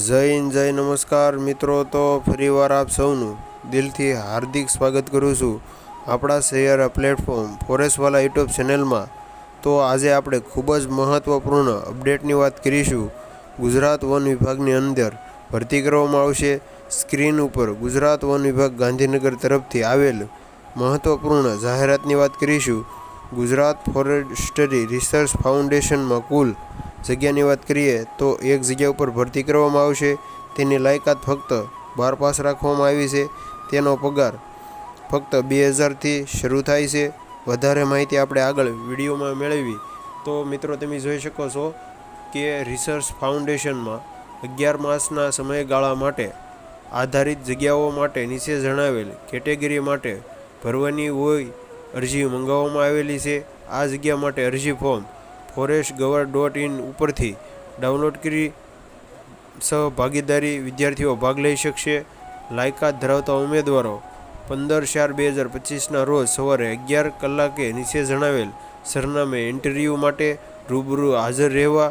જય હિન્દ, જય નમસ્કાર મિત્રો। તો ફરીવાર આપ સૌનું દિલથી હાર્દિક સ્વાગત કરું છું આપણા શહેર પ્લેટફોર્મ ફોરેસ્ટવાલા યુટ્યુબ ચેનલમાં। તો આજે આપણે ખૂબ જ મહત્ત્વપૂર્ણ અપડેટની વાત કરીશું। ગુજરાત વન વિભાગની અંદર ભરતી કરવામાં આવશે। સ્ક્રીન ઉપર ગુજરાત વન વિભાગ ગાંધીનગર તરફથી આવેલ મહત્ત્વપૂર્ણ જાહેરાતની વાત કરીશું। ગુજરાત ફોરેસ્ટરી રિસર્ચ ફાઉન્ડેશનમાં કુલ જગ્યાની વાત કરીએ તો એક જગ્યા ઉપર ભરતી કરવામાં આવશે। તેની લાયકાત ફક્ત 12 પાસ રાખવામાં આવી છે। તેનો પગાર ફક્ત 2000થી શરૂ થાય છે। વધારે માહિતી આપણે આગળ વિડીયોમાં મેળવી। તો મિત્રો તમે જોઈ શકો છો કે રિસર્ચ ફાઉન્ડેશનમાં 11 માસના સમયગાળા માટે આધારિત જગ્યાઓ માટે નીચે જણાવેલ કેટેગરી માટે ભરવાની હોય અરજી મંગાવવામાં આવેલી છે। આ જગ્યા માટે અરજી ફોર્મ forestgov.in ઉપરથી ડાઉનલોડ કરી સહભાગીદારી વિદ્યાર્થીઓ ભાગ લઈ શકશે। લાયકાત ધરાવતા ઉમેદવારો 15/4/2025ના રોજ સવારે 11 કલાકે નીચે જણાવેલ સરનામે ઇન્ટરવ્યૂ માટે રૂબરૂ હાજર રહેવા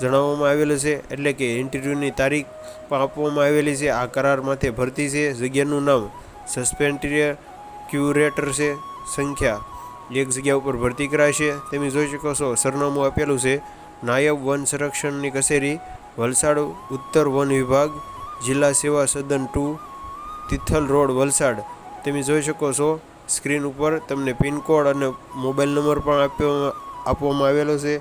જણાવવામાં આવેલ છે। એટલે કે ઇન્ટરવ્યૂની તારીખ પણ આપવામાં આવેલી છે। આ કરાર માથે ભરતી છે। જગ્યાનું નામ સસ્પેન્ડિયર ક્યુરેટર છે। સંખ્યા એક જગ્યા ઉપર ભરતી કરાશે। તમે જોઈ શકો છો સરનામું આપેલું છે નાયબ વન સંરક્ષણની કચેરી, વલસાડ ઉત્તર વન વિભાગ, જિલ્લા સેવા સદન 2, તિથલ રોડ, વલસાડ। તમે જોઈ શકો છો સ્ક્રીન ઉપર તમને પિનકોડ અને મોબાઈલ નંબર પણ આપવામાં આવેલો છે।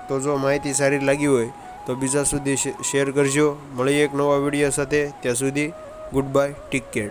તો જો માહિતી સારી લાગી હોય તો બીજા સુધી શેર કરજો। મળીએ એક નવા વિડીયો સાથે, ત્યાં સુધી ગુડ બાય, ટેક કેર।